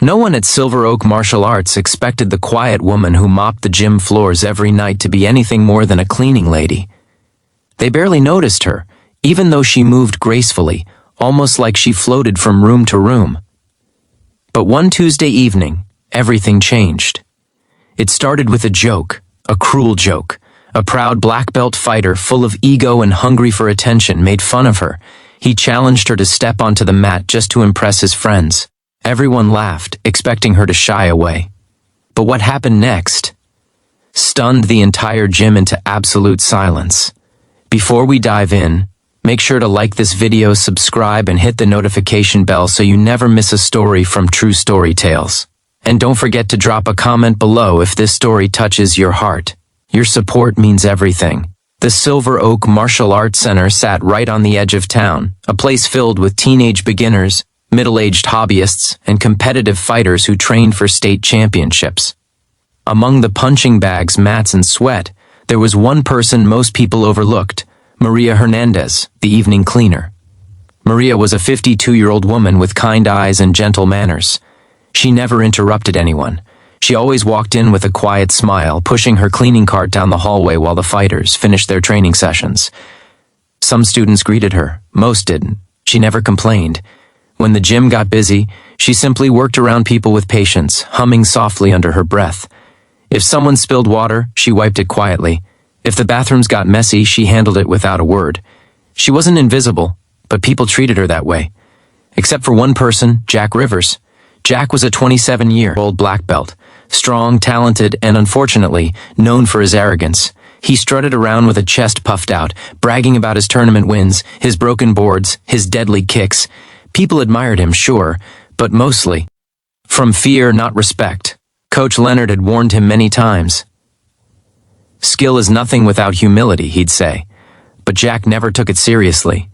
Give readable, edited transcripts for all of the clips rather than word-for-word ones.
No one at Silver Oak Martial Arts expected the quiet woman who mopped the gym floors every night to be anything more than a cleaning lady. They barely noticed her, even though she moved gracefully, almost like she floated from room to room. But one Tuesday evening, everything changed. It started with a joke, a cruel joke. A proud black belt fighter full of ego and hungry for attention made fun of her. He challenged her to step onto the mat just to impress his friends. Everyone laughed, expecting her to shy away. But what happened next stunned the entire gym into absolute silence. Before we dive in, make sure to like this video, subscribe, and hit the notification bell so you never miss a story from True Story Tales. And don't forget to drop a comment below if this story touches your heart. Your support means everything. The Silver Oak Martial Arts Center sat right on the edge of town, a place filled with teenage beginners, middle-aged hobbyists, and competitive fighters who trained for state championships. Among the punching bags, mats, and sweat, there was one person most people overlooked, Maria Hernandez, the evening cleaner. Maria was a 52-year-old woman with kind eyes and gentle manners. She never interrupted anyone. She always walked in with a quiet smile, pushing her cleaning cart down the hallway while the fighters finished their training sessions. Some students greeted her, most didn't. She never complained. When the gym got busy, she simply worked around people with patience, humming softly under her breath. If someone spilled water, she wiped it quietly. If the bathrooms got messy, she handled it without a word. She wasn't invisible, but people treated her that way. Except for one person, Jack Rivers. Jack was a 27-year-old black belt, strong, talented, and unfortunately, known for his arrogance. He strutted around with a chest puffed out, bragging about his tournament wins, his broken boards, his deadly kicks. People admired him, sure, but mostly from fear, not respect. Coach Leonard had warned him many times. Skill is nothing without humility, he'd say. But Jack never took it seriously.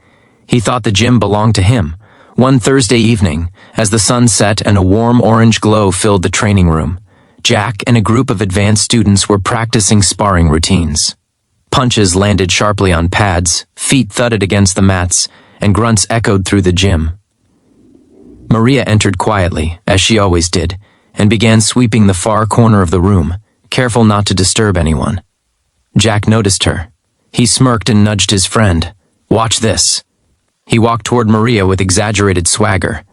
He thought the gym belonged to him. One Thursday evening, as the sun set and a warm orange glow filled the training room, Jack and a group of advanced students were practicing sparring routines. Punches landed sharply on pads, feet thudded against the mats, and grunts echoed through the gym. Maria entered quietly, as she always did, and began sweeping the far corner of the room, careful not to disturb anyone. Jack noticed her. He smirked and nudged his friend. "Watch this." He walked toward Maria with exaggerated swagger.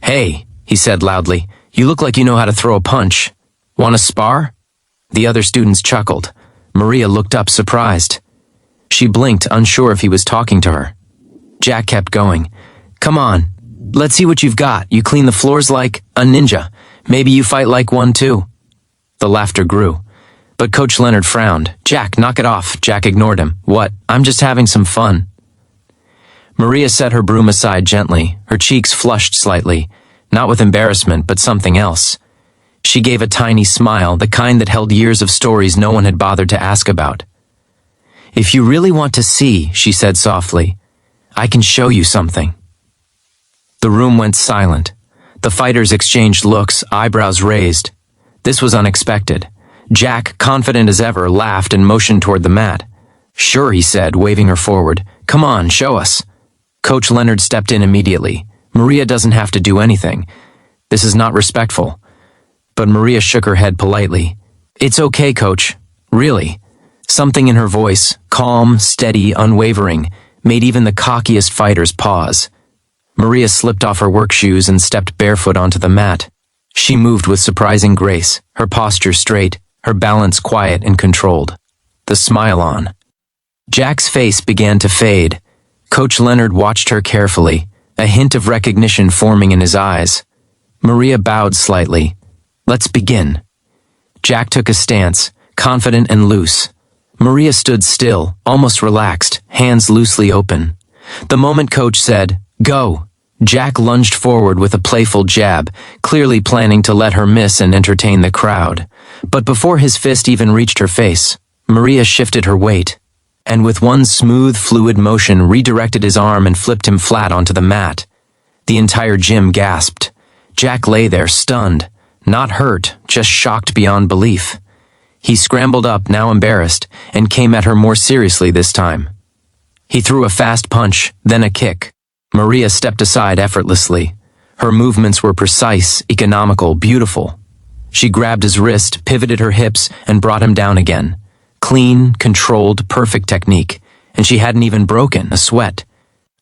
"Hey," he said loudly, "you look like you know how to throw a punch. Want to spar?" The other students chuckled. Maria looked up, surprised. She blinked, unsure if he was talking to her. Jack kept going. "Come on, let's see what you've got. You clean the floors like a ninja. Maybe you fight like one too." The laughter grew. But Coach Leonard frowned. "Jack, knock it off." Jack ignored him. "What? I'm just having some fun." Maria set her broom aside gently, her cheeks flushed slightly, not with embarrassment, but something else. She gave a tiny smile, the kind that held years of stories no one had bothered to ask about. "If you really want to see," she said softly, "I can show you something." The room went silent. The fighters exchanged looks, eyebrows raised. This was unexpected. Jack, confident as ever, laughed and motioned toward the mat. "Sure," he said, waving her forward. "Come on, show us." Coach Leonard stepped in immediately. "Maria doesn't have to do anything. This is not respectful." But Maria shook her head politely. "It's okay, Coach. Really." Something in her voice, calm, steady, unwavering, made even the cockiest fighters pause. Maria slipped off her work shoes and stepped barefoot onto the mat. She moved with surprising grace, her posture straight, her balance quiet and controlled. The smile on. Jack's face began to fade. Coach Leonard watched her carefully, a hint of recognition forming in his eyes. Maria bowed slightly. "Let's begin." Jack took a stance, confident and loose. Maria stood still, almost relaxed, hands loosely open. The moment Coach said, "Go," Jack lunged forward with a playful jab, clearly planning to let her miss and entertain the crowd. But before his fist even reached her face, Maria shifted her weight, and with one smooth, fluid motion redirected his arm and flipped him flat onto the mat. The entire gym gasped. Jack lay there, stunned, not hurt, just shocked beyond belief. He scrambled up, now embarrassed, and came at her more seriously this time. He threw a fast punch, then a kick. Maria stepped aside effortlessly. Her movements were precise, economical, beautiful. She grabbed his wrist, pivoted her hips, and brought him down again. Clean, controlled, perfect technique, and she hadn't even broken a sweat.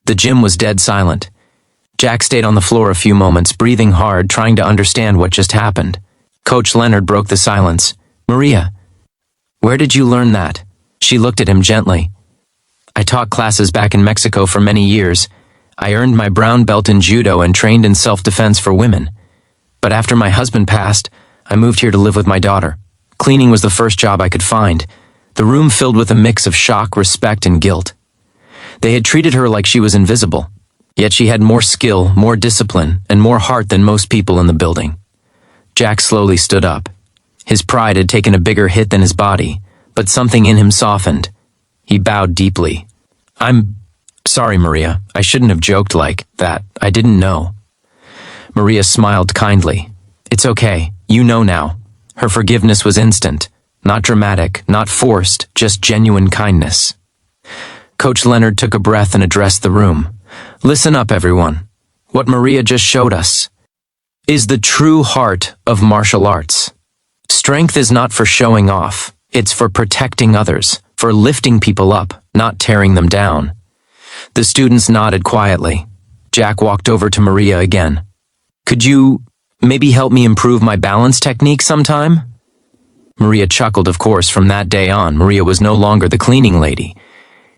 The gym was dead silent. Jack stayed on the floor a few moments, breathing hard, trying to understand what just happened. Coach Leonard broke the silence. "Maria, where did you learn that?" She looked at him gently. "I taught classes back in Mexico for many years. I earned my brown belt in judo and trained in self-defense for women. But after my husband passed, I moved here to live with my daughter. Cleaning was the first job I could find. The room filled with a mix of shock, respect, and guilt. They had treated her like she was invisible. Yet she had more skill, more discipline, and more heart than most people in the building." Jack slowly stood up. His pride had taken a bigger hit than his body, but something in him softened. He bowed deeply. "I'm sorry, Maria. I shouldn't have joked like that. I didn't know." Maria smiled kindly. "It's okay. You know now." Her forgiveness was instant. Not dramatic, not forced, just genuine kindness. Coach Leonard took a breath and addressed the room. "Listen up, everyone. What Maria just showed us is the true heart of martial arts. Strength is not for showing off. It's for protecting others, for lifting people up, not tearing them down." The students nodded quietly. Jack walked over to Maria again. "Could you maybe help me improve my balance technique sometime?" Maria chuckled, of course. From that day on, Maria was no longer the cleaning lady.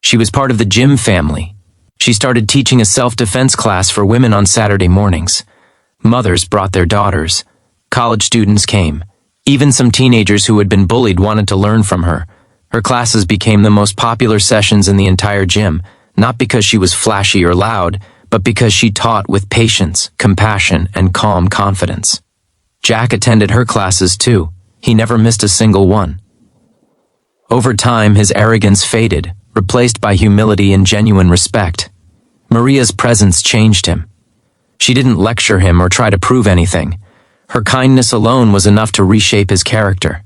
She was part of the gym family. She started teaching a self-defense class for women on Saturday mornings. Mothers brought their daughters. College students came. Even some teenagers who had been bullied wanted to learn from her. Her classes became the most popular sessions in the entire gym, not because she was flashy or loud, but because she taught with patience, compassion, and calm confidence. Jack attended her classes too. He never missed a single one. Over time, his arrogance faded, replaced by humility and genuine respect. Maria's presence changed him. She didn't lecture him or try to prove anything. Her kindness alone was enough to reshape his character.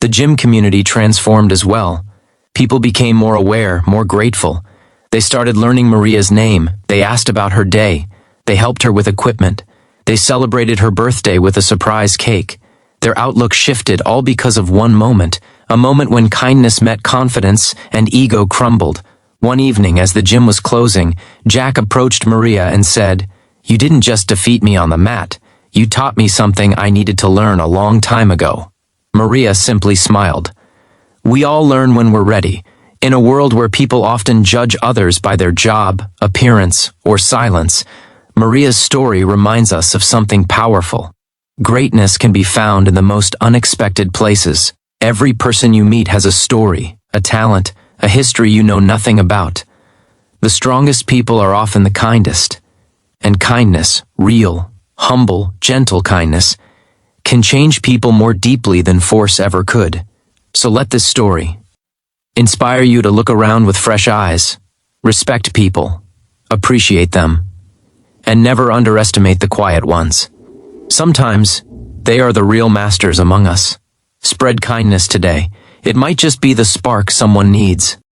The gym community transformed as well. People became more aware, more grateful. They started learning Maria's name. They asked about her day. They helped her with equipment. They celebrated her birthday with a surprise cake. Their outlook shifted, all because of one moment, a moment when kindness met confidence and ego crumbled. One evening, as the gym was closing, Jack approached Maria and said, "You didn't just defeat me on the mat. You taught me something I needed to learn a long time ago." Maria simply smiled. We all learn when we're ready. In a world where people often judge others by their job, appearance, or silence, Maria's story reminds us of something powerful. Greatness can be found in the most unexpected places. Every person you meet has a story, a talent, a history you know nothing about. The strongest people are often the kindest. And kindness, real, humble, gentle kindness, can change people more deeply than force ever could. So let this story inspire you to look around with fresh eyes, respect people, appreciate them, and never underestimate the quiet ones. Sometimes, they are the real masters among us. Spread kindness today. It might just be the spark someone needs.